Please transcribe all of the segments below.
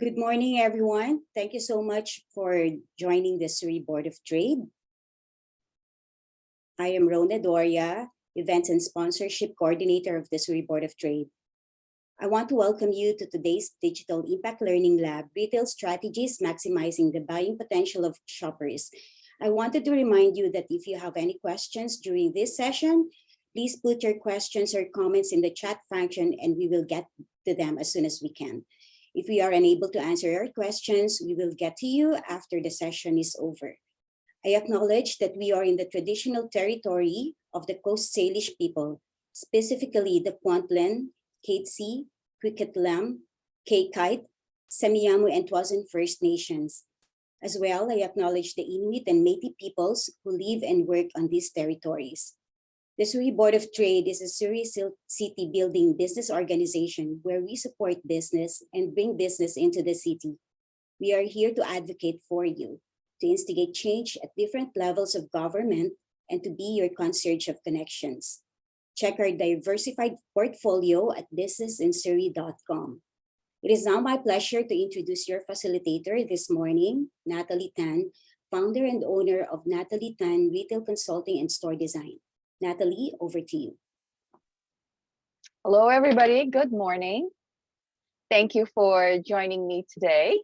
Good morning, everyone. Thank you so much for joining the Surrey Board of Trade. I am Rona Doria, Events and Sponsorship Coordinator of the Surrey Board of Trade. I want to welcome you to today's Digital Impact Learning Lab, Retail Strategies Maximizing the Buying Potential of Shoppers. I wanted to remind you that if you have any questions during this session, please put your questions or comments in the chat function and we will get to them as soon as we can. If we are unable to answer your questions, we will get to you after the session is over. I acknowledge that we are in the traditional territory of the Coast Salish people, specifically the Kwantlen, Katzie, Kwiketlam, Kaikite, Semiahmoo, and Tuasin First Nations. As well, I acknowledge the Inuit and Métis peoples who live and work on these territories. The Surrey Board of Trade is a Surrey city building business organization where we support business and bring business into the city. We are here to advocate for you, to instigate change at different levels of government, and to be your concierge of connections. Check our diversified portfolio at businessinsurrey.com. It is now my pleasure to introduce your facilitator this morning, Natalie Tan, founder and owner of Natalie Tan Retail Consulting and Store Design. Natalie, over to you. Hello, everybody. Good morning. Thank you for joining me today.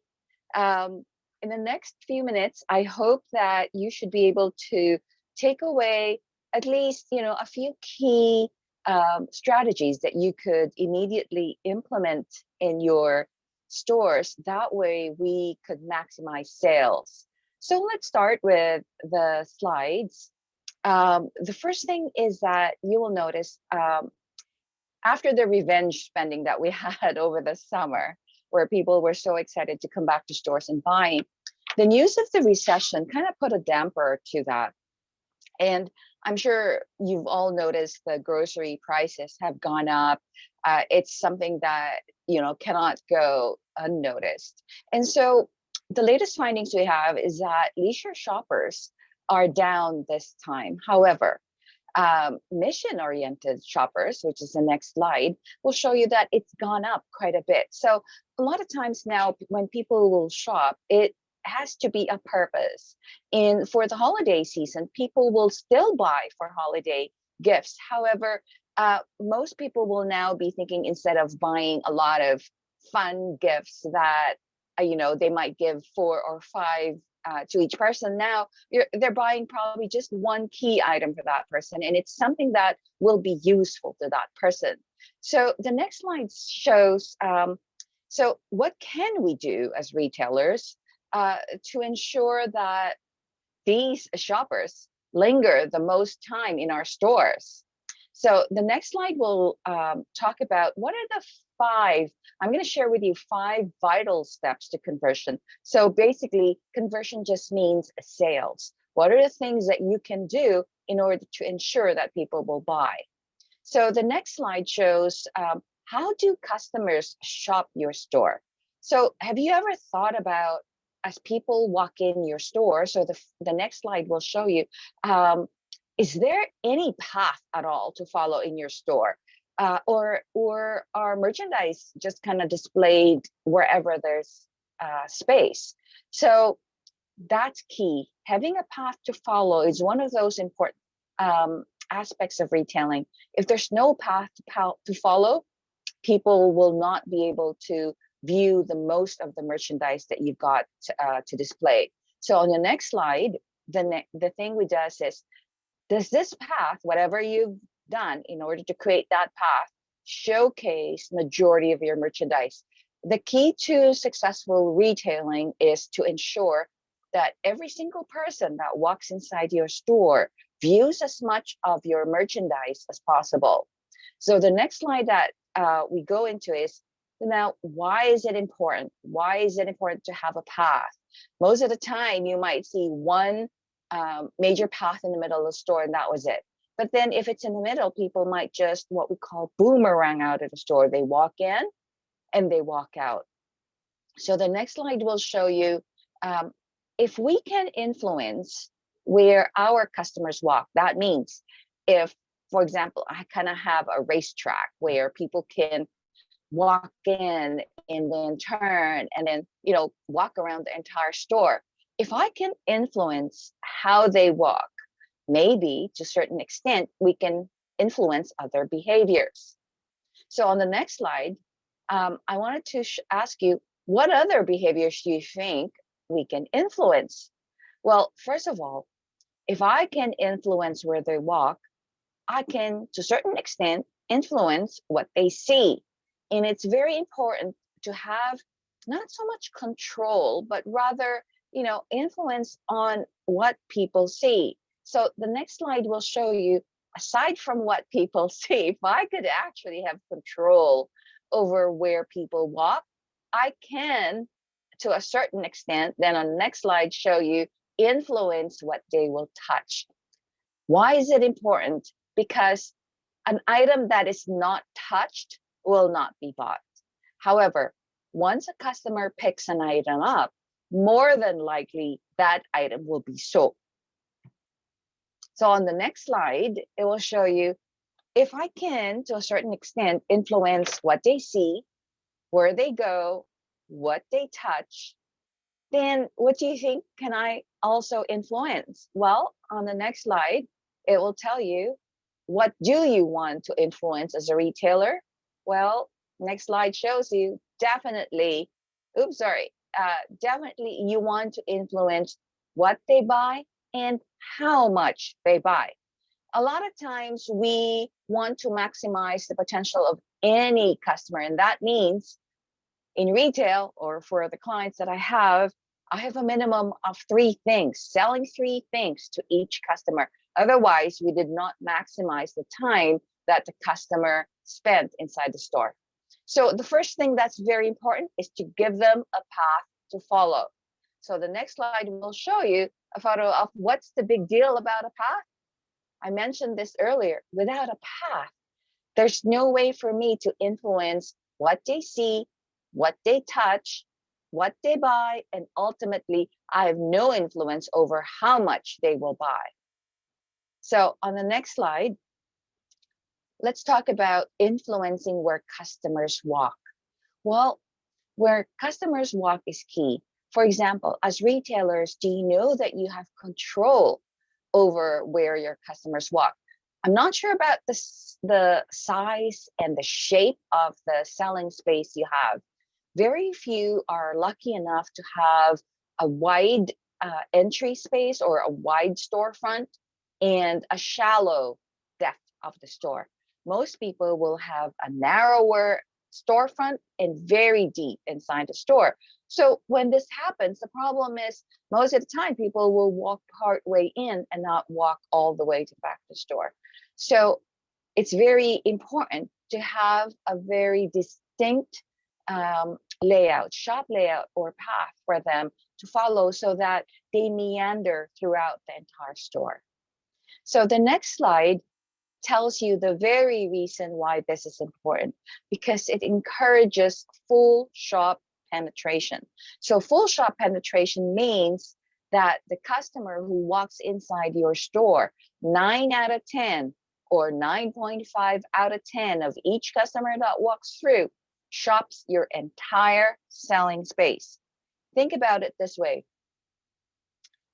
In the next few minutes, I hope that you should be able to take away at least, a few key strategies that you could immediately implement in your stores. That way we could maximize sales. So let's start with the slides. The first thing is that you will notice after the revenge spending that we had over the summer, where people were so excited to come back to stores and buying, the news of the recession kind of put a damper to that. And I'm sure you've all noticed the grocery prices have gone up. It's something that, cannot go unnoticed. And so the latest findings we have is that leisure shoppers are down this time. However, mission-oriented shoppers, which is the next slide, will show you that it's gone up quite a bit. So a lot of times now when people will shop, it has to be a purpose. And for the holiday season, people will still buy for holiday gifts. However, most people will now be thinking, instead of buying a lot of fun gifts that, they might give 4 or 5 to each person, now they're buying probably just one key item for that person, and it's something that will be useful to that person. So the next slide shows, so what can we do as retailers to ensure that these shoppers linger the most time in our stores? So the next slide will talk about what are the 5, I'm going to share with you 5 vital steps to conversion. So basically, conversion just means sales. What are the things that you can do in order to ensure that people will buy? So the next slide shows how do customers shop your store? So have you ever thought about, as people walk in your store, so the next slide will show you, is there any path at all to follow in your store? Or are merchandise just kind of displayed wherever there's space? So that's key. Having a path to follow is one of those important aspects of retailing. If there's no path to follow, people will not be able to view the most of the merchandise that you've got to display. So on the next slide, the thing we do is, does this path, whatever you've done in order to create that path, showcase majority of your merchandise? The key to successful retailing is to ensure that every single person that walks inside your store views as much of your merchandise as possible. So the next slide that we go into is, now, why is it important? Why is it important to have a path? Most of the time, you might see one major path in the middle of the store, and that was it. But then if it's in the middle, people might just what we call boomerang out of the store. They walk in and they walk out. So the next slide will show you if we can influence where our customers walk. That means if, for example, I kind of have a racetrack where people can walk in and then turn and then, walk around the entire store. If I can influence how they walk, maybe to a certain extent, we can influence other behaviors. So on the next slide, I wanted to ask you, what other behaviors do you think we can influence? Well, first of all, if I can influence where they walk, I can, to a certain extent, influence what they see. And it's very important to have not so much control, but rather, influence on what people see. So the next slide will show you, aside from what people see, if I could actually have control over where people walk, I can, to a certain extent, then on the next slide, show you influence what they will touch. Why is it important? Because an item that is not touched will not be bought. However, once a customer picks an item up, more than likely that item will be sold. So on the next slide, it will show you, if I can, to a certain extent, influence what they see, where they go, what they touch, then what do you think can I also influence? Well, on the next slide, it will tell you, what do you want to influence as a retailer? Well, next slide shows you definitely you want to influence what they buy and how much they buy. A lot of times we want to maximize the potential of any customer, and that means in retail, or for the clients that I have a minimum of 3 things, selling 3 things to each customer. Otherwise, we did not maximize the time that the customer spent inside the store. So the first thing that's very important is to give them a path to follow. So the next slide will show you a photo of what's the big deal about a path. I mentioned this earlier. Without a path, there's no way for me to influence what they see, what they touch, what they buy, and ultimately, I have no influence over how much they will buy. So on the next slide, let's talk about influencing where customers walk. Well, where customers walk is key. For example, as retailers, do you know that you have control over where your customers walk? I'm not sure about the size and the shape of the selling space you have. Very few are lucky enough to have a wide entry space or a wide storefront and a shallow depth of the store. Most people will have a narrower storefront and very deep inside the store. So when this happens, the problem is most of the time people will walk part way in and not walk all the way to back to the store. So it's very important to have a very distinct layout, shop layout or path for them to follow so that they meander throughout the entire store. So the next slide tells you the very reason why this is important, because it encourages full shop penetration. So full shop penetration means that the customer who walks inside your store, 9 out of 10 or 9.5 out of 10 of each customer that walks through shops your entire selling space. Think about it this way.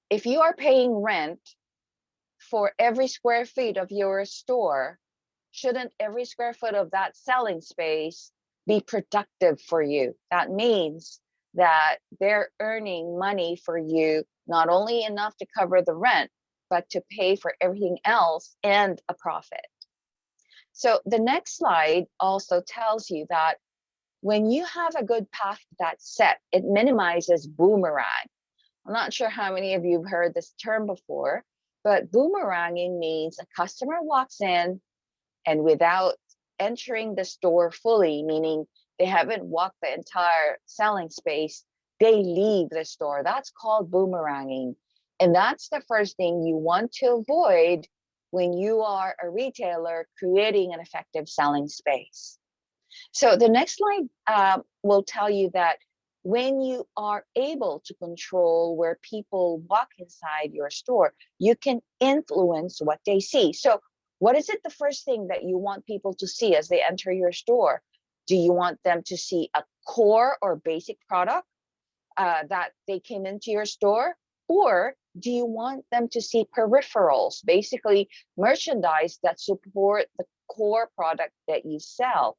If you are paying rent for every square feet of your store, shouldn't every square foot of that selling space be productive for you? That means that they're earning money for you, not only enough to cover the rent, but to pay for everything else and a profit. So the next slide also tells you that when you have a good path that's set, it minimizes boomerang. I'm not sure how many of you have heard this term before, but boomeranging means a customer walks in and without entering the store fully, meaning they haven't walked the entire selling space, they leave the store. That's called boomeranging. And that's the first thing you want to avoid when you are a retailer creating an effective selling space. So the next slide will tell you that when you are able to control where people walk inside your store, you can influence what they see. So what is it the first thing that you want people to see as they enter your store? Do you want them to see a core or basic product that they came into your store? Or do you want them to see peripherals, basically merchandise that support the core product that you sell?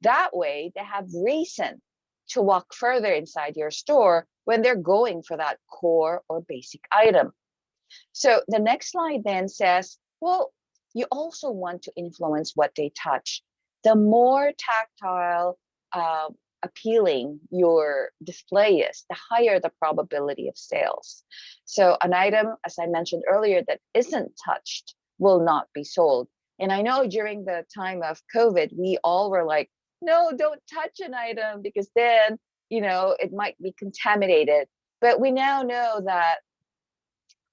That way, they have reason to walk further inside your store when they're going for that core or basic item. So the next slide then says, well, you also want to influence what they touch. The more tactile, appealing your display is, the higher the probability of sales. So an item, as I mentioned earlier, that isn't touched will not be sold. And I know during the time of COVID, we all were like, no, don't touch an item because then, it might be contaminated. But we now know that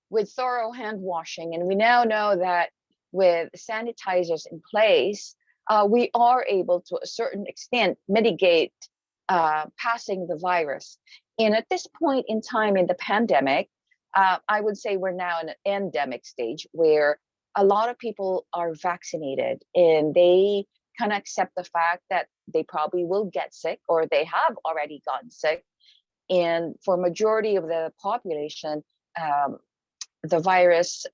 with thorough hand washing, and we now know that with sanitizers in place, we are able to a certain extent mitigate passing the virus. And at this point in time in the pandemic, I would say we're now in an endemic stage where a lot of people are vaccinated and they kind of accept the fact that they probably will get sick or they have already gotten sick. And for majority of the population, the virus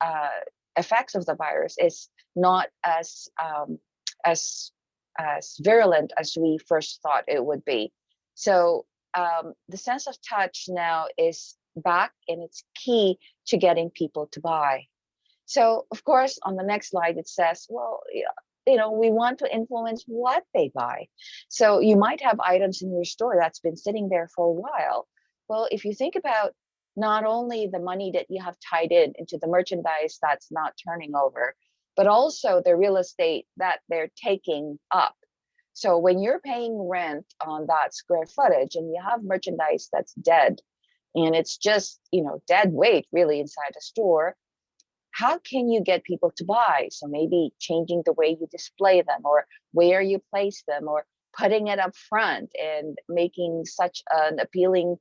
effects of the virus is not as virulent as we first thought it would be. So the sense of touch now is back, and it's key to getting people to buy. So of course, on the next slide, it says, well, we want to influence what they buy. So you might have items in your store that's been sitting there for a while. Well, if you think about not only the money that you have tied into the merchandise that's not turning over, but also the real estate that they're taking up. So when you're paying rent on that square footage and you have merchandise that's dead and it's just, dead weight really inside a store, how can you get people to buy? So maybe changing the way you display them or where you place them or putting it up front and making such an appealing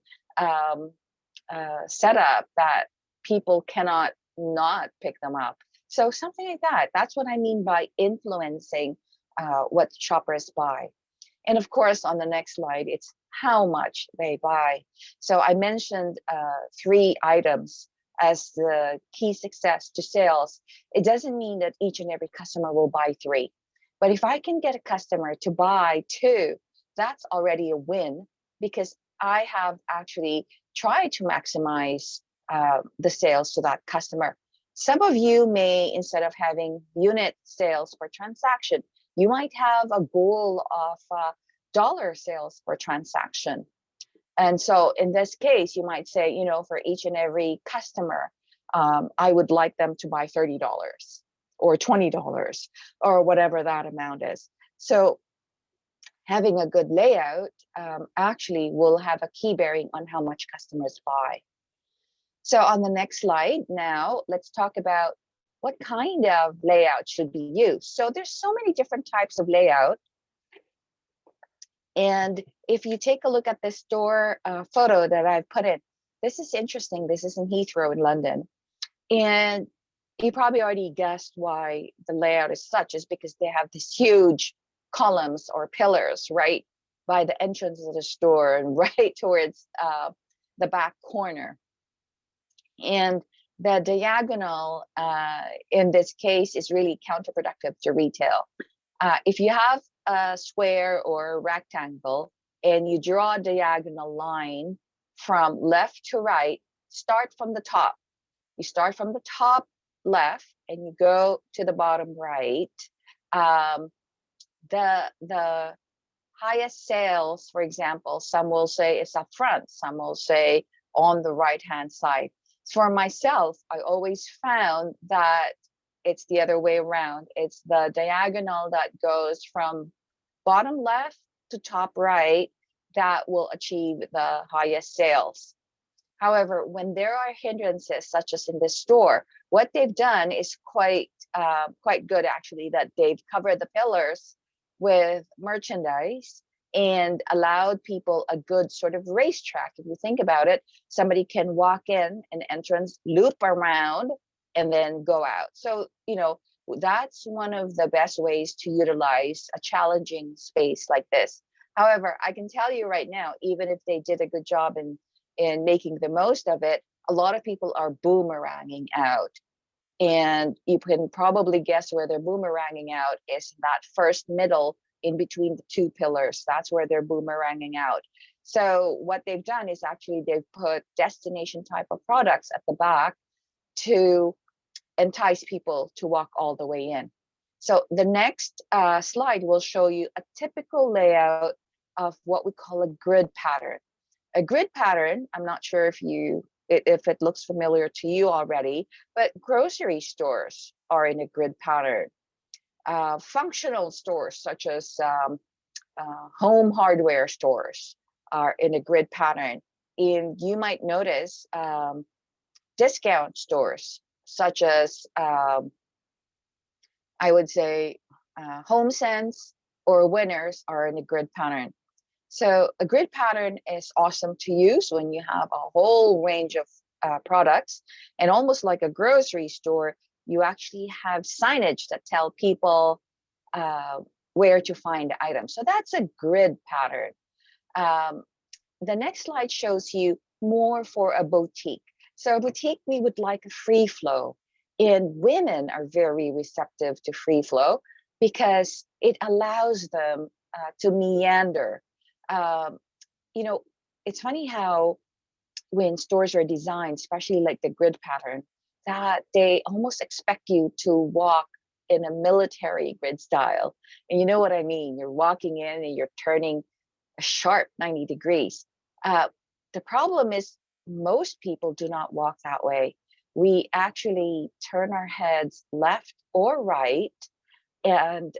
setup that people cannot not pick them up. So something like that. That's what I mean by influencing what shoppers buy. And of course, on the next slide, it's how much they buy. So I mentioned 3 items as the key success to sales. It doesn't mean that each and every customer will buy 3. But if I can get a customer to buy 2, that's already a win, because I have actually tried to maximize the sales to that customer. Some of you may, instead of having unit sales per transaction, you might have a goal of dollar sales per transaction. And so in this case, you might say, for each and every customer, I would like them to buy $30 or $20 or whatever that amount is. So having a good layout actually will have a key bearing on how much customers buy. So on the next slide now, let's talk about what kind of layout should be used. So there's so many different types of layout. And if you take a look at this store photo that I've put in, this is interesting. This is in Heathrow in London. And you probably already guessed why the layout is such, is because they have these huge columns or pillars right by the entrance of the store and right towards the back corner. And the diagonal in this case is really counterproductive to retail. If you have a square or a rectangle and you draw a diagonal line from left to right, start from the top. You start from the top left and you go to the bottom right. The highest sales, for example, some will say it's up front, some will say on the right hand side. For myself, I always found that it's the other way around. It's the diagonal that goes from bottom left to top right that will achieve the highest sales. However, when there are hindrances, such as in this store, what they've done is quite good, actually, that they've covered the pillars with merchandise and allowed people a good sort of racetrack. If you think about it, somebody can walk in an entrance, loop around, and then go out. So, that's one of the best ways to utilize a challenging space like this. However, I can tell you right now, even if they did a good job in making the most of it, a lot of people are boomeranging out. And you can probably guess where they're boomeranging out is that first middle in between the two pillars. That's where they're boomeranging out. So what they've done is actually they've put destination type of products at the back to entice people to walk all the way in. So the next slide will show you a typical layout of what we call a grid pattern. A grid pattern, I'm not sure if it looks familiar to you already, but grocery stores are in a grid pattern. Functional stores such as home hardware stores are in a grid pattern. And you might notice discount stores such as I would say HomeSense or Winners are in a grid pattern. So a grid pattern is awesome to use when you have a whole range of products, and almost like a grocery store, you actually have signage that tell people where to find items. So that's a grid pattern. The next slide shows you more for a boutique. So a boutique, we would like a free flow, and women are very receptive to free flow because it allows them to meander. Um, you know, it's funny how when stores are designed, especially like the grid pattern, that they almost expect you to walk in a military grid style. And you know what I mean? You're walking in and you're turning a sharp 90 degrees. The problem is most people do not walk that way. We actually turn our heads left or right, and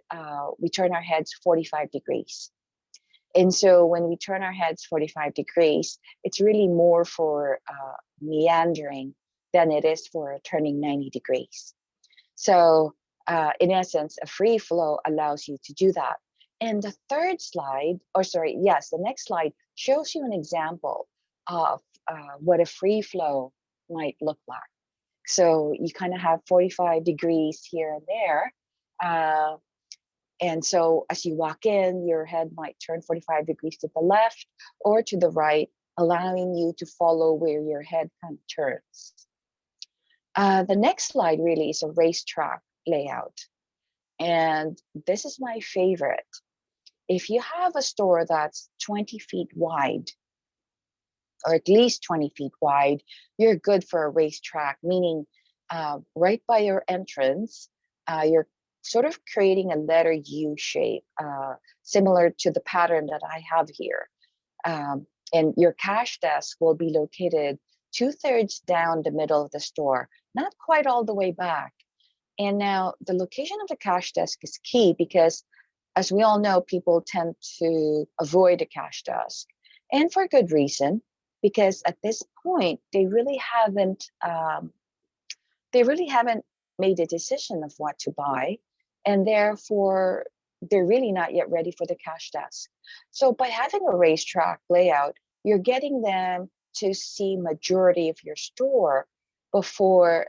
we turn our heads 45 degrees. And so when we turn our heads 45 degrees, it's really more for meandering than it is for turning 90 degrees. So in essence, a free flow allows you to do that. And the third slide, or sorry, yes, the next slide shows you an example of what a free flow might look like. So you kind of have 45 degrees here and there. And so as you walk in, your head might turn 45 degrees to the left or to the right, allowing you to follow where your head kind of turns. The next slide really is a racetrack layout. And this is my favorite. If you have a store that's 20 feet wide, or at least 20 feet wide, you're good for a racetrack, meaning right by your entrance, you're sort of creating a letter U shape, similar to the pattern that I have here. And your cash desk will be located 2/3 down the middle of the store, not quite all the way back. And now the location of the cash desk is key because, as we all know, people tend to avoid a cash desk, and for good reason, because at this point they really haven't made a decision of what to buy, and therefore they're really not yet ready for the cash desk. So by having a racetrack layout, you're getting them to see majority of your store before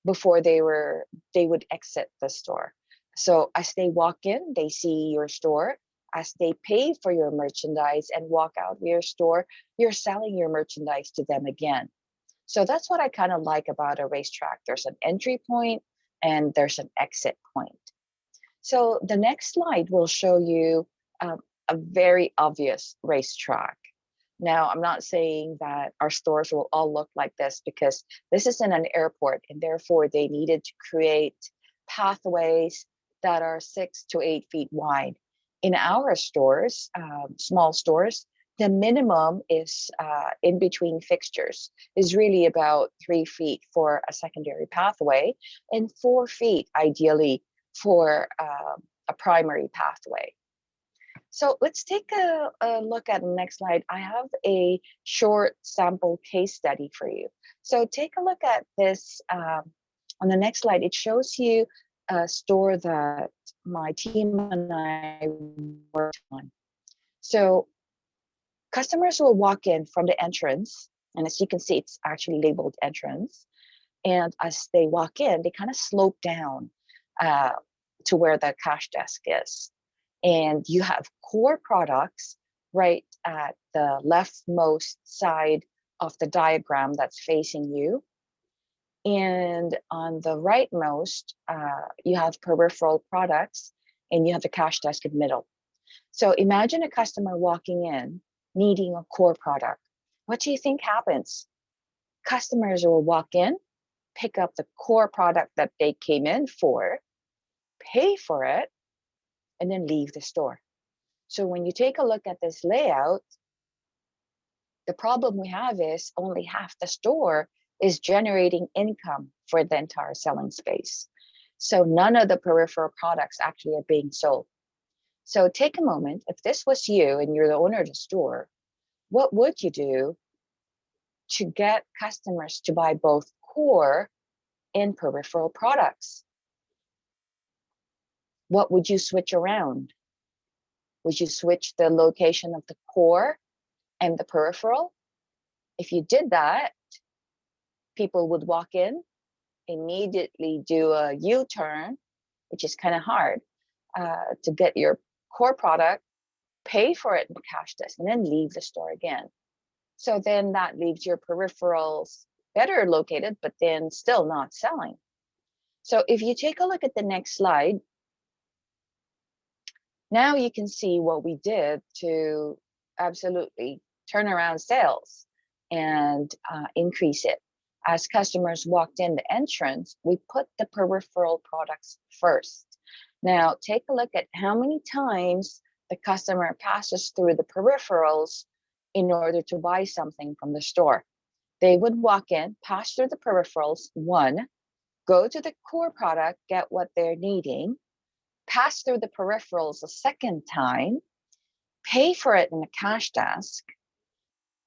before they would exit the store. So as they walk in, they see your store. As they pay for your merchandise and walk out of your store, you're selling your merchandise to them again. So that's what I kind of like about a racetrack. There's an entry point and there's an exit point. So the next slide will show you a very obvious racetrack. Now, I'm not saying that our stores will all look like this because this isn't an airport, and therefore they needed to create pathways that are 6 to 8 feet wide. In our stores, small stores, the minimum is in between fixtures is really about 3 feet for a secondary pathway and 4 feet ideally for a primary pathway. So let's take a look at the next slide. I have a short sample case study for you. So take a look at this on the next slide. It shows you a store that my team and I worked on. So customers will walk in from the entrance, and as you can see, it's actually labeled entrance. And as they walk in, they kind of slope down to where the cash desk is. And you have core products right at the leftmost side of the diagram that's facing you. And on the rightmost, you have peripheral products, and you have the cash desk in the middle. So imagine a customer walking in needing a core product. What do you think happens? Customers will walk in, pick up the core product that they came in for, pay for it, and then leave the store. So when you take a look at this layout, the problem we have is only half the store is generating income for the entire selling space. So none of the peripheral products actually are being sold. So take a moment. If this was you and you're the owner of the store, what would you do to get customers to buy both core and peripheral products? What would you switch around? Would you switch the location of the core and the peripheral? If you did that, people would walk in, immediately do a U-turn, which is kind of hard, to get your core product, pay for it in the cash desk, and then leave the store again. So then that leaves your peripherals better located, but then still not selling. So if you take a look at the next slide, now you can see what we did to absolutely turn around sales and increase it. As customers walked in the entrance, we put the peripheral products first. Now take a look at how many times the customer passes through the peripherals in order to buy something from the store. They would walk in, pass through the peripherals, one, go to the core product, get what they're needing, pass through the peripherals a second time, pay for it in the cash desk,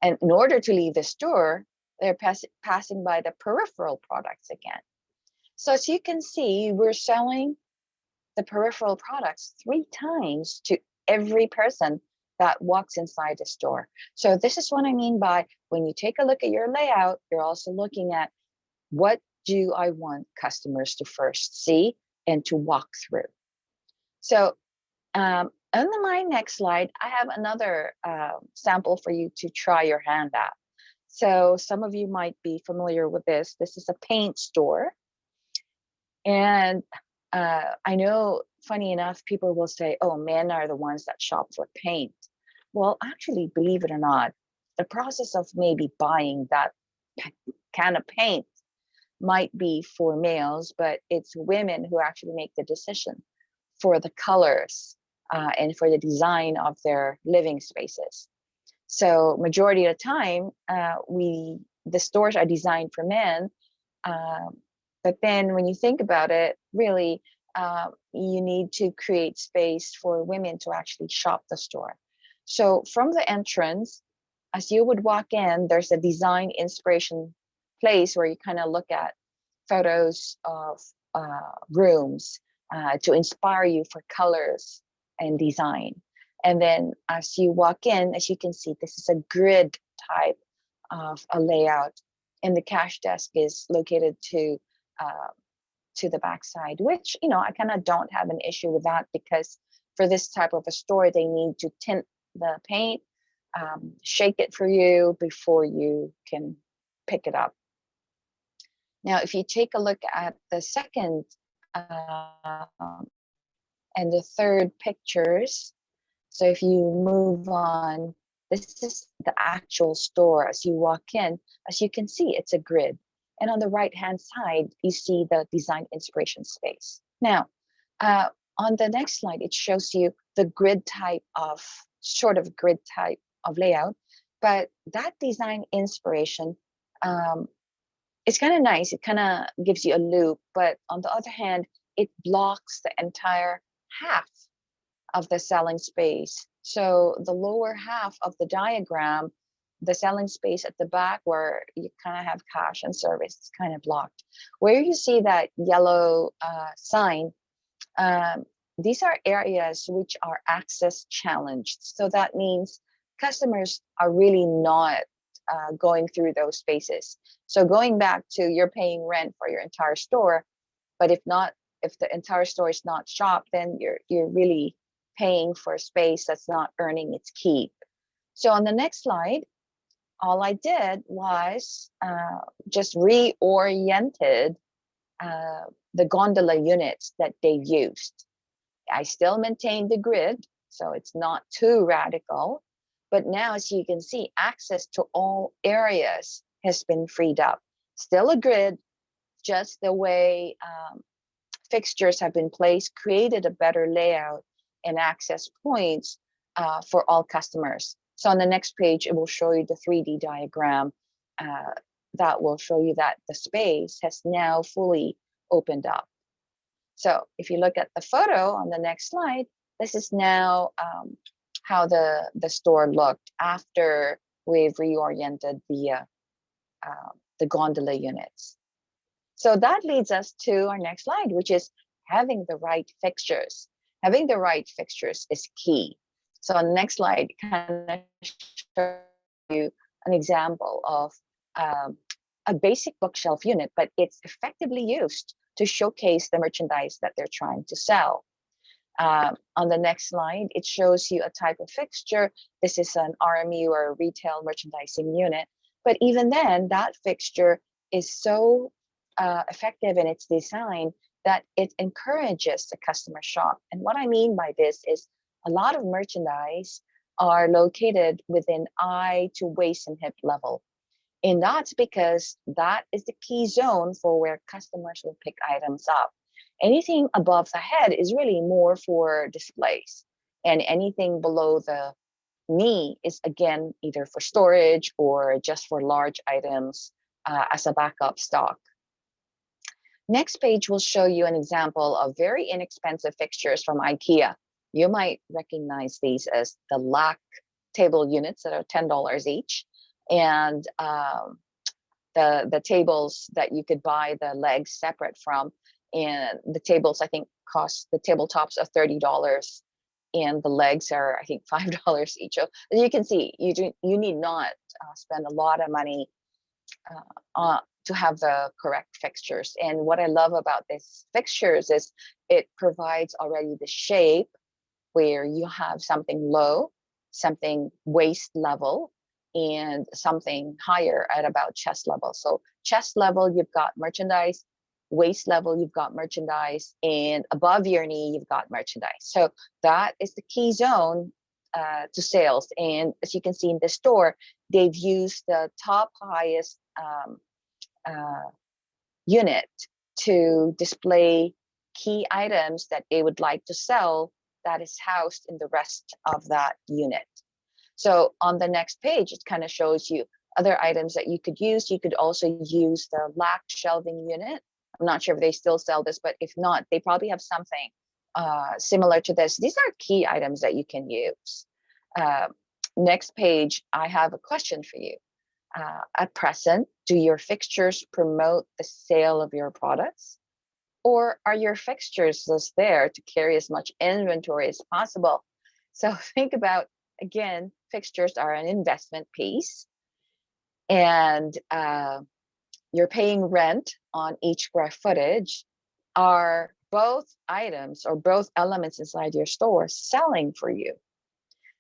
and in order to leave the store, they're passing by the peripheral products again. So as you can see, we're selling the peripheral products 3 times to every person that walks inside the store. So this is what I mean by when you take a look at your layout, you're also looking at what do I want customers to first see and to walk through. So on my next slide, I have another sample for you to try your hand at. So some of you might be familiar with this. This is a paint store. And I know, funny enough, people will say, oh, men are the ones that shop for paint. Well, actually, believe it or not, the process of maybe buying that can of paint might be for males, but it's women who actually make the decision for the colors and for the design of their living spaces. So majority of the time, the stores are designed for men, but then when you think about it, really, you need to create space for women to actually shop the store. So from the entrance, as you would walk in, there's a design inspiration place where you kind of look at photos of rooms to inspire you for colors and design. And then as you walk in, as you can see, this is a grid type of a layout, and the cash desk is located to the backside, which, you know, I kind of don't have an issue with that, because for this type of a store, they need to tint the paint, shake it for you before you can pick it up. Now, if you take a look at the second and the third pictures, so if you move on, this is the actual store. As you walk in, as you can see, it's a grid. And on the right-hand side, you see the design inspiration space. Now, on the next slide, it shows you the grid type of, sort of grid type of layout. But that design inspiration, it's kind of nice. It kind of gives you a loop. But on the other hand, it blocks the entire half of the selling space. So the lower half of the diagram, the selling space at the back where you kind of have cash and service, is kind of blocked. Where you see that yellow sign, these are areas which are access challenged. So that means customers are really not going through those spaces. So going back to, you're paying rent for your entire store, but if the entire store is not shopped, then you're really paying for space that's not earning its keep. So on the next slide, all I did was just reoriented the gondola units that they've used. I still maintain the grid, so it's not too radical. But now, as you can see, access to all areas has been freed up. Still a grid, just the way fixtures have been placed, created a better layout and access points for all customers. So on the next page, it will show you the 3D diagram that will show you that the space has now fully opened up. So if you look at the photo on the next slide, this is now how the store looked after we've reoriented the gondola units. So that leads us to our next slide, which is having the right fixtures. Having the right fixtures is key. So on the next slide, kind of show you an example of a basic bookshelf unit, but it's effectively used to showcase the merchandise that they're trying to sell. On the next slide, it shows you a type of fixture. This is an RMU or retail merchandising unit. But even then, that fixture is so effective in its design that it encourages the customer shop. And what I mean by this is a lot of merchandise are located within eye to waist and hip level. And that's because that is the key zone for where customers will pick items up. Anything above the head is really more for displays. And anything below the knee is, again, either for storage or just for large items as a backup stock. Next page will show you an example of very inexpensive fixtures from IKEA. You might recognize these as the LAC table units that are $10 each. And the tables that you could buy the legs separate from, and the tables I think cost, the tabletops are $30 and the legs are I think $5 each. So as you can see, you need not spend a lot of money to have the correct fixtures. And what I love about these fixtures is it provides already the shape where you have something low, something waist level, and something higher at about chest level. So chest level, you've got merchandise, waist level, you've got merchandise, and above your knee, you've got merchandise. So that is the key zone to sales. And as you can see in the store, they've used the top highest unit to display key items that they would like to sell that is housed in the rest of that unit. So on the next page, it kind of shows you other items that you could use. You could also use the LAC shelving unit. I'm not sure if they still sell this, but if not, they probably have something similar to this. These are key items that you can use. Next page, I have a question for you. At present, do your fixtures promote the sale of your products? Or are your fixtures just there to carry as much inventory as possible? So think about, again, fixtures are an investment piece, and you're paying rent on each square footage. Are both items or both elements inside your store selling for you?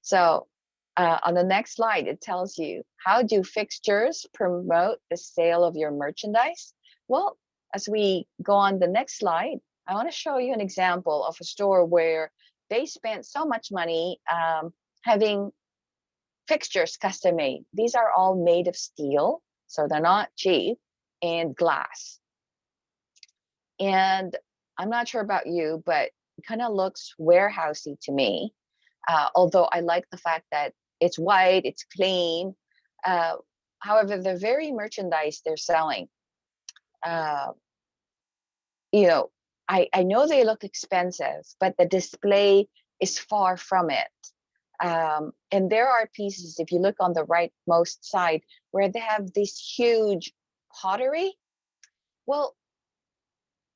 So on the next slide, it tells you, how do fixtures promote the sale of your merchandise? Well, as we go on the next slide, I want to show you an example of a store where they spent so much money having fixtures custom made. These are all made of steel, so they're not cheap, and glass. And I'm not sure about you, but it kind of looks warehousey to me. Although I like the fact that it's white, it's clean. However, the very merchandise they're selling, you know, I know they look expensive, but the display is far from it. And there are pieces, if you look on the rightmost side, where they have this huge pottery. Well,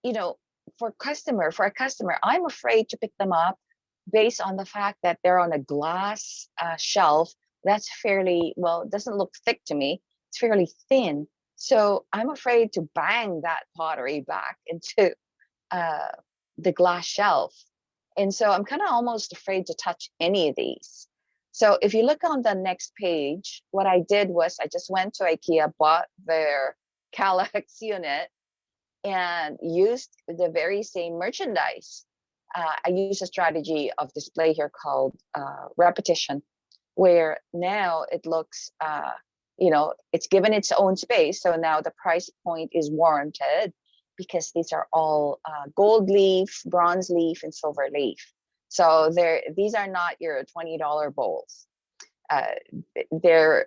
you know, for a customer, I'm afraid to pick them up based on the fact that they're on a glass shelf that's fairly, well, it doesn't look thick to me. It's fairly thin. So I'm afraid to bang that pottery back into the glass shelf. And so I'm kind of almost afraid to touch any of these. So if you look on the next page, what I did was I just went to IKEA, bought their Kallax unit, and used the very same merchandise. I use a strategy of display here called repetition, where now it looks, it's given its own space. So now the price point is warranted because these are all gold leaf, bronze leaf, and silver leaf. So these are not your $20 bowls. They're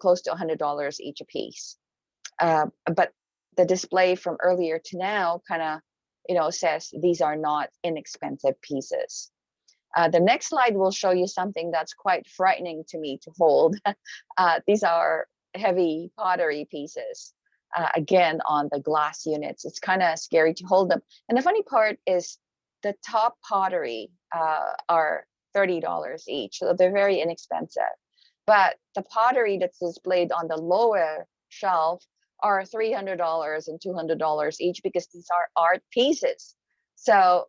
close to $100 each a piece. But the display from earlier to now kind of, says these are not inexpensive pieces. The next slide will show you something that's quite frightening to me to hold. These are heavy pottery pieces. Again, on the glass units, it's kind of scary to hold them. And the funny part is the top pottery are $30 each, so they're very inexpensive. But the pottery that's displayed on the lower shelf are $300 and $200 each because these are art pieces. So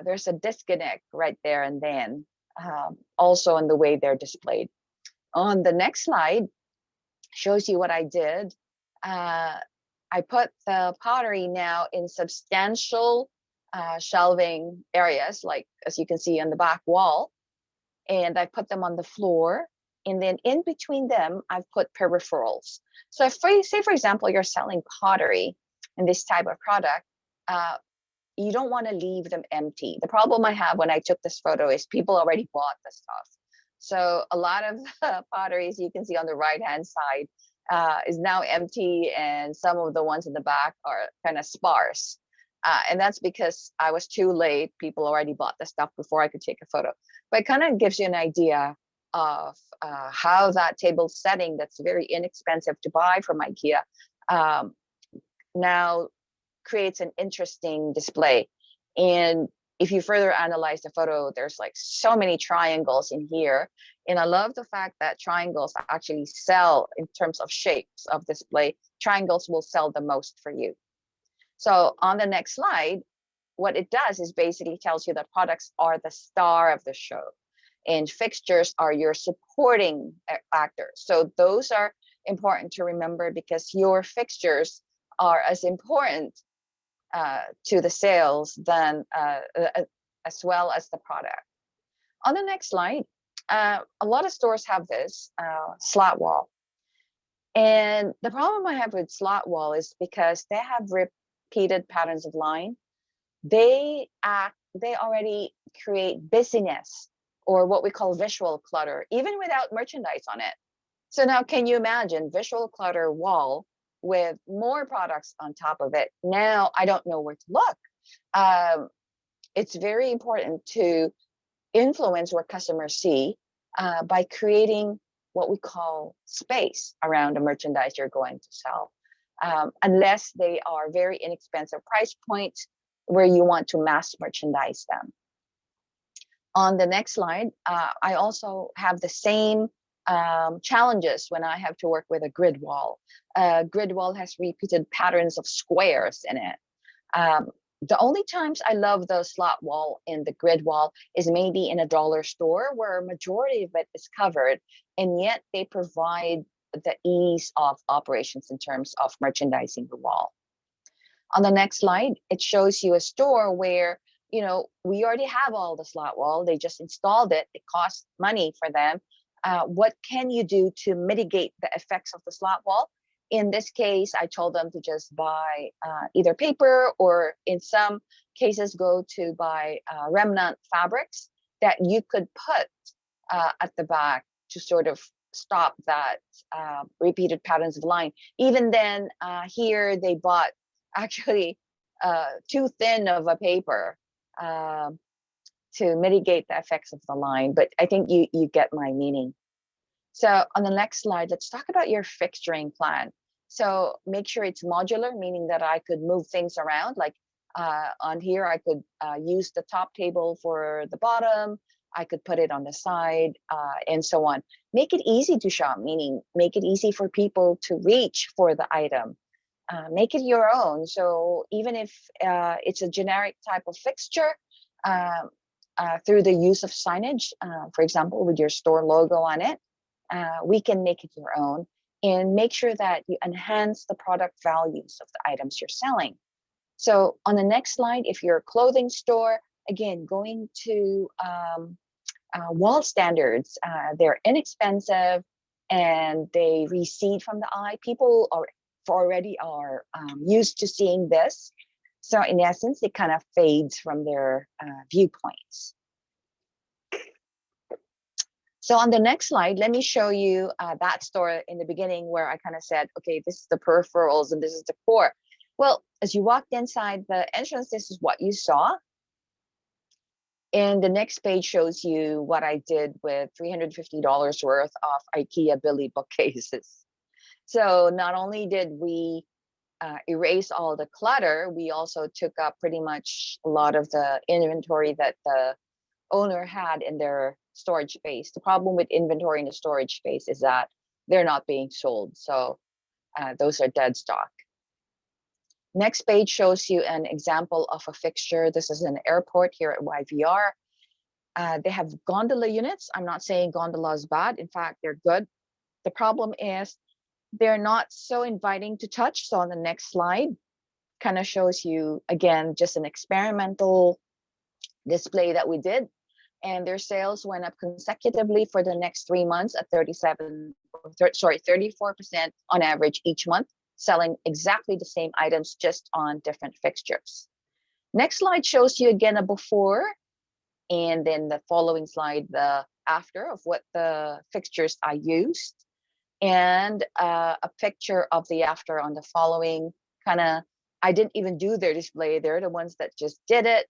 there's a disconnect right there and then, also in the way they're displayed. On the next slide, shows you what I did. I put the pottery now in substantial shelving areas, like as you can see on the back wall, and I put them on the floor. And then in between them, I've put peripherals. So if, say, for example, you're selling pottery and this type of product, you don't want to leave them empty. The problem I have when I took this photo is people already bought the stuff. So a lot of potteries you can see on the right-hand side is now empty, and some of the ones in the back are kind of sparse. And that's because I was too late. People already bought the stuff before I could take a photo. But it kind of gives you an idea of how that table setting that's very inexpensive to buy from IKEA now creates an interesting display. And if you further analyze the photo, there's like so many triangles in here. And I love the fact that triangles actually sell in terms of shapes of display. Triangles will sell the most for you. So on the next slide, what it does is basically tells you that products are the star of the show and fixtures are your supporting actors. So those are important to remember because your fixtures are as important to the sales than as well as the product. On the next slide, a lot of stores have this slat wall. And the problem I have with slat wall is because they have repeated patterns of line. They already create busyness, or what we call visual clutter, even without merchandise on it. So now can you imagine visual clutter wall with more products on top of it? Now I don't know where to look. It's very important to influence what customers see by creating what we call space around the merchandise you're going to sell, unless they are very inexpensive price points where you want to mass merchandise them. On the next slide, I also have the same challenges when I have to work with a grid wall. Grid wall has repeated patterns of squares in it. The only times I love the slot wall in the grid wall is maybe in a dollar store where a majority of it is covered, and yet they provide the ease of operations in terms of merchandising the wall. On the next slide, it shows you a store where, we already have all the slot wall. They just installed it. It costs money for them. What can you do to mitigate the effects of the slot wall? In this case, I told them to just buy either paper, or in some cases go to buy remnant fabrics that you could put at the back to sort of stop that repeated patterns of line. Even then, here they bought actually too thin of a paper to mitigate the effects of the line. But I think you get my meaning. So on the next slide, let's talk about your fixturing plan. So make sure it's modular, meaning that I could move things around. Like on here, I could use the top table for the bottom. I could put it on the side and so on. Make it easy to shop, meaning make it easy for people to reach for the item. Make it your own. So even if it's a generic type of fixture, through the use of signage, for example, with your store logo on it. We can make it your own and make sure that you enhance the product values of the items you're selling. So on the next slide, if you're a clothing store, again, going to wall standards, they're inexpensive and they recede from the eye. People already are used to seeing this. So in essence, it kind of fades from their viewpoints. So on the next slide, let me show you that store in the beginning where I kind of said, okay, this is the peripherals and this is the core. Well, as you walked inside the entrance, this is what you saw. And the next page shows you what I did with $350 worth of IKEA Billy bookcases. So not only did we erase all the clutter, we also took up pretty much a lot of the inventory that the owner had in their storage space. The problem with inventory in the storage space is that they're not being sold. So those are dead stock. Next page shows you an example of a fixture. This is an airport here at YVR. They have gondola units. I'm not saying gondola is bad. In fact, they're good. The problem is they're not so inviting to touch. So on the next slide, kind of shows you, again, just an experimental display that we did. And their sales went up consecutively for the next 3 months at 34% on average each month, selling exactly the same items just on different fixtures. Next slide shows you again a before, and then the following slide, the after of what the fixtures I used, and a picture of the after on the following. Kind of, I didn't even do their display. They're the ones that just did it.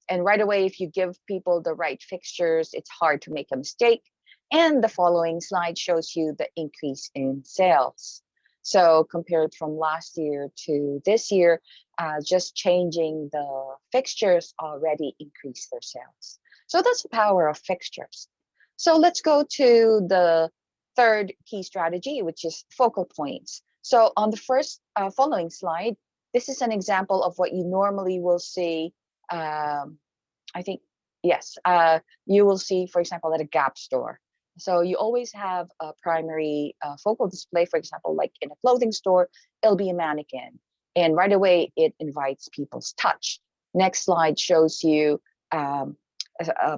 And right away, if you give people the right fixtures, it's hard to make a mistake. And the following slide shows you the increase in sales. So compared from last year to this year, just changing the fixtures already increased their sales. So that's the power of fixtures. So let's go to the third key strategy, which is focal points. So on the first following slide, this is an example of what you normally will see. I think, yes, you will see, for example, at a Gap store. So you always have a primary focal display, for example, like in a clothing store, it'll be a mannequin. And right away, it invites people's touch. Next slide shows you a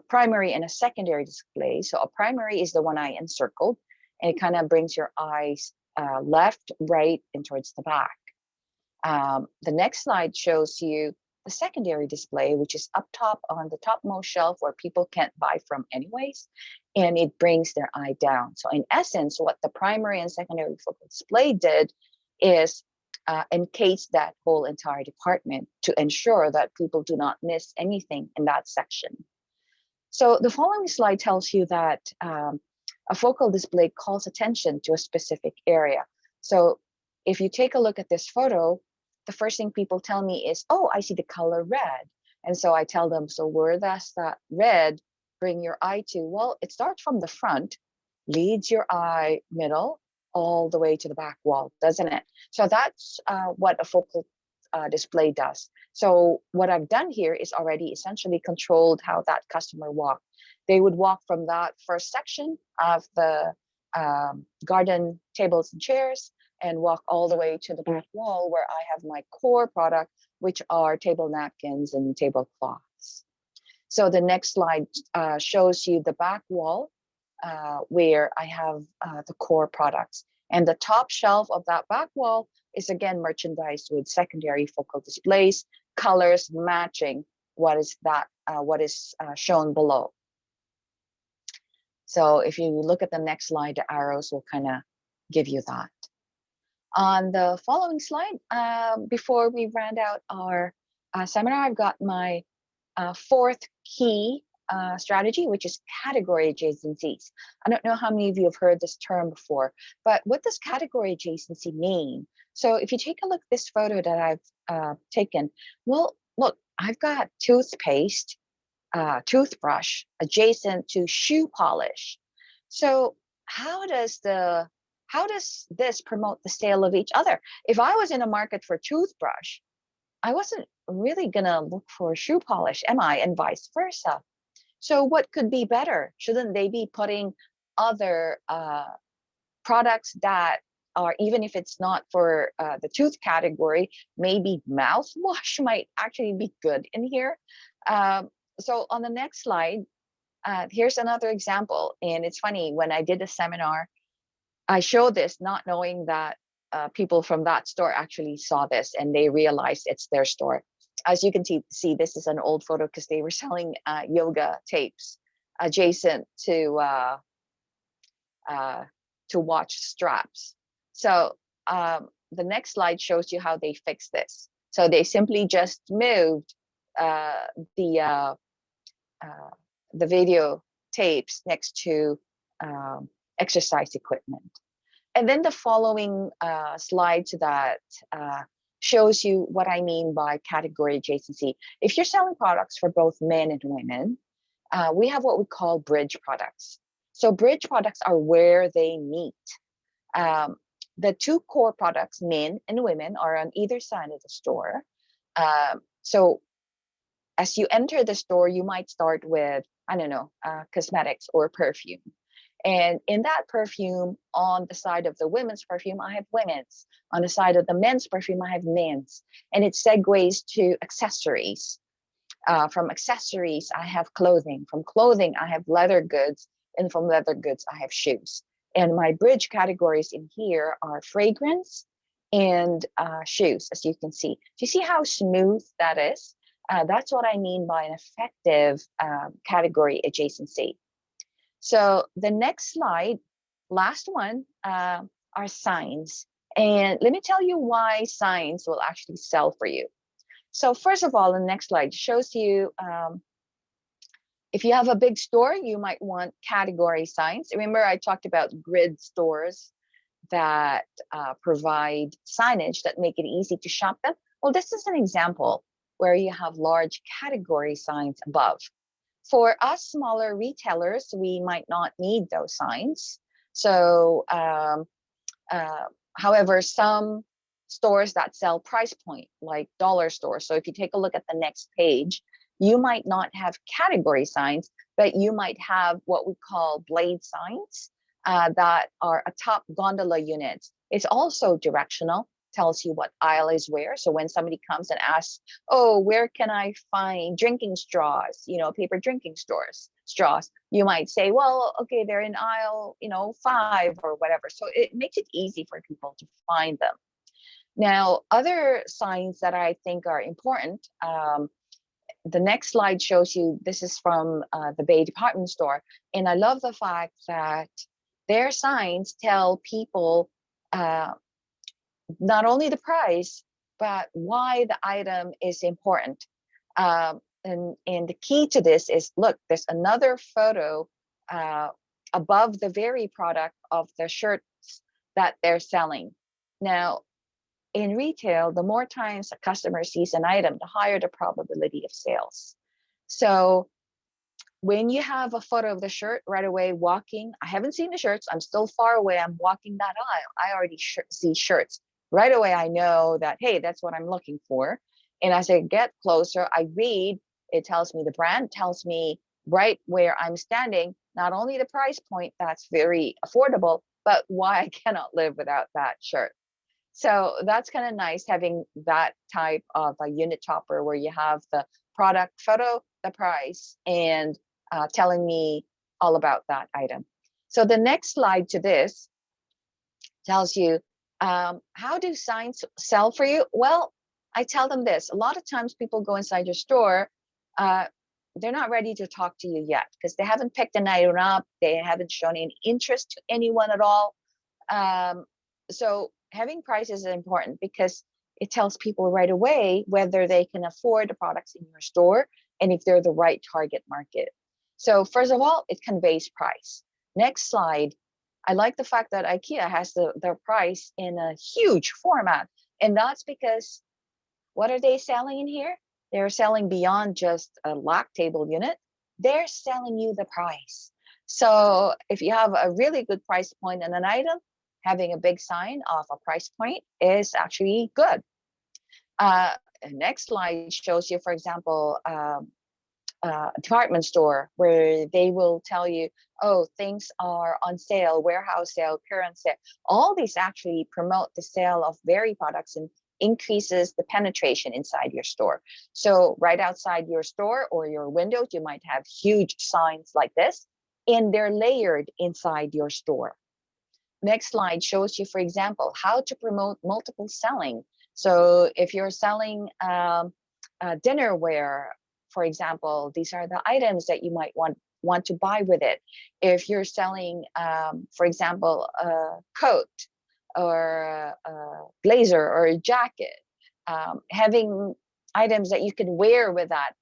primary and a secondary display. So a primary is the one I encircled, and it kind of brings your eyes left, right, and towards the back. The next slide shows you the secondary display, which is up top on the topmost shelf where people can't buy from anyways, and it brings their eye down. So in essence, what the primary and secondary focal display did is encase that whole entire department to ensure that people do not miss anything in that section. So the following slide tells you that a focal display calls attention to a specific area. So if you take a look at this photo, the first thing people tell me is, oh, I see the color red. And so I tell them, so where does that red bring your eye to? Well, it starts from the front, leads your eye middle, all the way to the back wall, doesn't it? So that's what a focal display does. So what I've done here is already essentially controlled how that customer walked. They would walk from that first section of the garden tables and chairs and walk all the way to the back wall where I have my core product, which are table napkins and tablecloths. So the next slide shows you the back wall where I have the core products. And the top shelf of that back wall is again merchandised with secondary focal displays, colors matching what is shown below. So if you look at the next slide, the arrows will kind of give you that. On the following slide, before we round out our seminar, I've got my fourth key strategy, which is category adjacencies. I don't know how many of you have heard this term before, but what does category adjacency mean? So if you take a look at this photo that I've taken, well, look, I've got toothpaste, toothbrush adjacent to shoe polish. So how does this promote the sale of each other? If I was in a market for toothbrush, I wasn't really gonna look for shoe polish, am I? And vice versa. So what could be better? Shouldn't they be putting other products that are, even if it's not for the tooth category, maybe mouthwash might actually be good in here. So on the next slide, here's another example. And it's funny, when I did a seminar, I showed this not knowing that people from that store actually saw this and they realized it's their store. As you can see, this is an old photo because they were selling yoga tapes adjacent to watch straps. So the next slide shows you how they fixed this. So they simply just moved uh, the uh, uh, the video tapes next to exercise equipment. And then the following slide to that shows you what I mean by category adjacency. If you're selling products for both men and women, we have what we call bridge products. So bridge products are where they meet. Um, the two core products, men and women, are on either side of the store. So as you enter the store, you might start with, I don't know, cosmetics or perfume. And in that perfume, on the side of the women's perfume, I have women's. On the side of the men's perfume, I have men's. And it segues to accessories. From accessories, I have clothing. From clothing, I have leather goods. And from leather goods, I have shoes. And my bridge categories in here are fragrance and shoes, as you can see. Do you see how smooth that is? That's what I mean by an effective category adjacency. So the next slide, last one, are signs. And let me tell you why signs will actually sell for you. So first of all, the next slide shows you if you have a big store, you might want category signs. Remember, I talked about grid stores that provide signage that make it easy to shop them. Well, this is an example where you have large category signs above. For us smaller retailers, we might not need those signs. So, however, some stores that sell price point, like dollar stores. So if you take a look at the next page, you might not have category signs, but you might have what we call blade signs that are atop gondola units. It's also directional, tells you what aisle is where. So when somebody comes and asks, oh, where can I find drinking straws, paper drinking straws, you might say, well, okay, they're in aisle, 5 or whatever. So it makes it easy for people to find them. Now, other signs that I think are important, the next slide shows you, this is from the Bay department store. And I love the fact that their signs tell people not only the price, but why the item is important. And the key to this is, look, there's another photo above the very product of the shirts that they're selling. Now, in retail, the more times a customer sees an item, the higher the probability of sales. So when you have a photo of the shirt right away walking, I haven't seen the shirts, I'm still far away, I'm walking that aisle, I already see shirts. Right away, I know that, hey, that's what I'm looking for. And as I get closer, I read, it tells me the brand, tells me right where I'm standing, not only the price point that's very affordable, but why I cannot live without that shirt. So that's kind of nice having that type of a unit topper where you have the product photo, the price, and telling me all about that item. So the next slide to this tells you, how do signs sell for you? Well, I tell them this. A lot of times people go inside your store, they're not ready to talk to you yet because they haven't picked an item up. They haven't shown any interest to anyone at all. So having prices is important because it tells people right away whether they can afford the products in your store and if they're the right target market. So first of all, it conveys price. Next slide. I like the fact that IKEA has their price in a huge format. And that's because what are they selling in here? They're selling beyond just a lock table unit. They're selling you the price. So if you have a really good price point on an item, having a big sign of a price point is actually good. next slide shows you, for example, department store where they will tell you, oh, things are on sale, warehouse sale, clearance sale. All these actually promote the sale of varied products and increases the penetration inside your store. So right outside your store or your windows, you might have huge signs like this, and they're layered inside your store. Next slide shows you, for example, how to promote multiple selling. So if you're selling dinnerware, for example, these are the items that you might want to buy with it. If you're selling, for example, a coat or a blazer or a jacket, having items that you can wear with that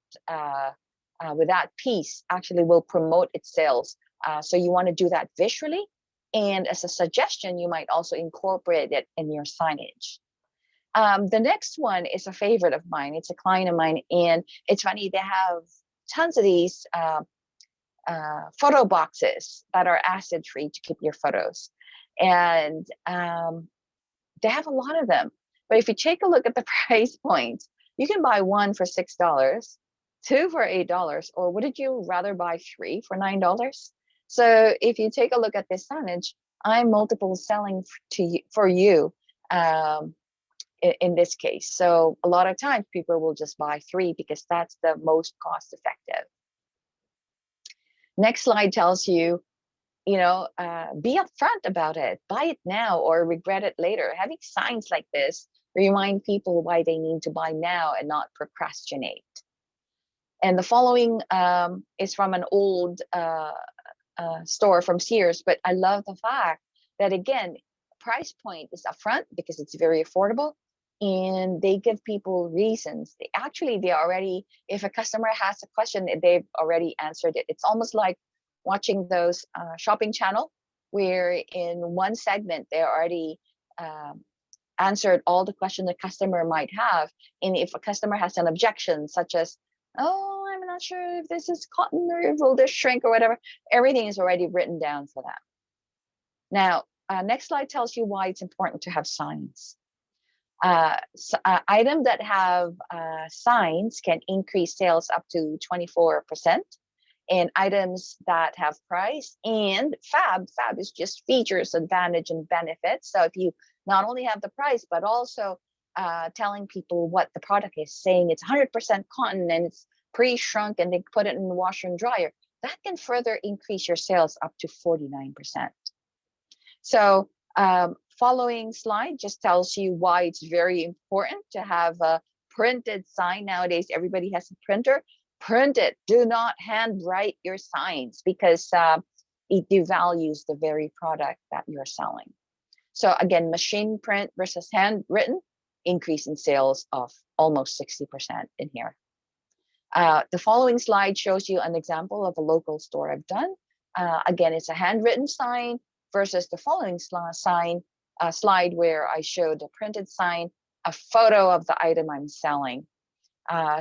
piece actually will promote its sales. So you want to do that visually. And as a suggestion, you might also incorporate it in your signage. The next one is a favorite of mine. It's a client of mine, and it's funny, they have tons of these photo boxes that are acid free to keep your photos. And they have a lot of them. But if you take a look at the price point, you can buy one for $6, two for $8, or wouldn't you rather buy three for $9? So if you take a look at this signage, I'm multiple selling for you in this case. So a lot of times people will just buy three because that's the most cost effective. Next slide tells you, be upfront about it. Buy it now or regret it later. Having signs like this remind people why they need to buy now and not procrastinate. And the following is from an old store from Sears, but I love the fact that, again, price point is upfront because it's very affordable, and they give people reasons. They already, if a customer has a question, they've already answered it. It's almost like watching those shopping channel where in one segment they already answered all the questions the customer might have. And if a customer has an objection, such as, oh, I'm not sure if this is cotton or will this shrink or whatever, everything is already written down for them. Now, next slide tells you why it's important to have signs. Items that have signs can increase sales up to 24%. And items that have price and fab is just features, advantage, and benefits. So if you not only have the price, but also telling people what the product is, saying it's 100% cotton and it's pre-shrunk and they put it in the washer and dryer, that can further increase your sales up to 49%. So following slide just tells you why it's very important to have a printed sign. Nowadays, everybody has a printer. Print it. Do not handwrite your signs because it devalues the very product that you're selling. So again, machine print versus handwritten, increase in sales of almost 60% in here. The following slide shows you an example of a local store I've done. Again, it's a handwritten sign versus the following slide where I showed a printed sign, a photo of the item I'm selling.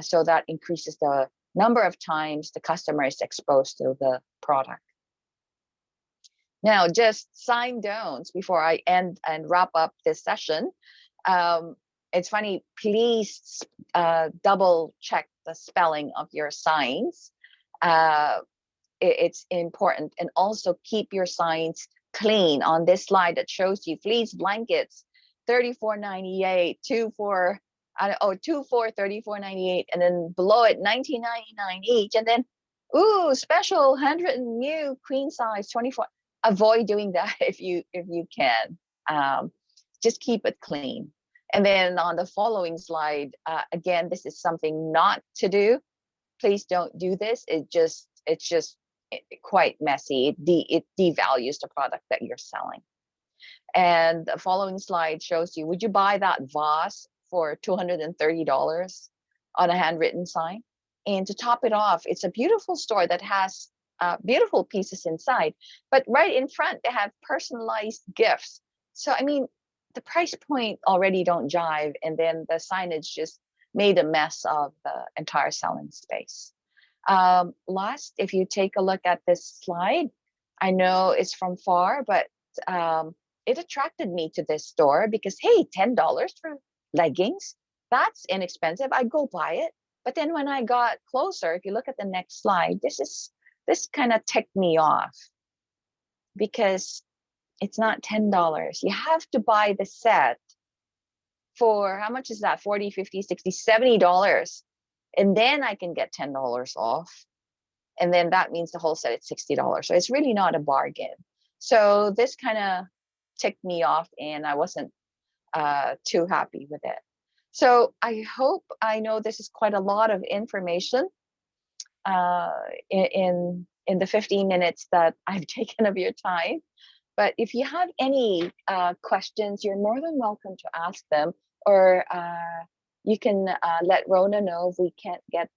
So that increases the number of times the customer is exposed to the product. Now, just sign don'ts before I end and wrap up this session. It's funny, please double check the spelling of your signs. It's important. And also keep your signs clean. On this slide that shows you fleece blankets, $34.98, two for $34.98, and then below it $19.99 each, and then special handwritten new queen size 24. Avoid doing that if you can. Just keep it clean. And then on the following slide, again, this is something not to do. Please don't do this. It's just quite messy. It devalues the product that you're selling. And the following slide shows you, would you buy that vase for $230 on a handwritten sign? And to top it off, it's a beautiful store that has beautiful pieces inside, but right in front, they have personalized gifts. So, I mean, the price point already don't jive. And then the signage just made a mess of the entire selling space. Last, if you take a look at this slide, I know it's from far, but it attracted me to this store because, hey, $10 for leggings, that's inexpensive. I go buy it. But then when I got closer, if you look at the next slide, this kind of ticked me off because it's not $10. You have to buy the set for, how much is that? 40, 50, 60, $70. And then I can get $10 off. And then that means the whole set is $60. So it's really not a bargain. So this kind of ticked me off and I wasn't too happy with it. So I know this is quite a lot of information in the 15 minutes that I've taken of your time. But if you have any questions, you're more than welcome to ask them, or you can let Rona know if we can't get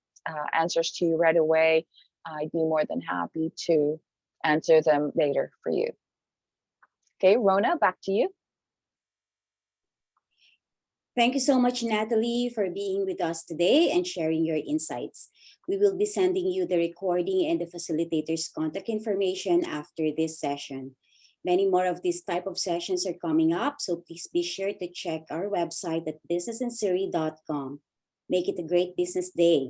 answers to you right away. I'd be more than happy to answer them later for you. Okay, Rona, back to you. Thank you so much, Natalie, for being with us today and sharing your insights. We will be sending you the recording and the facilitator's contact information after this session. Many more of these type of sessions are coming up, so please be sure to check our website at businessinsurrey.com. Make it a great business day.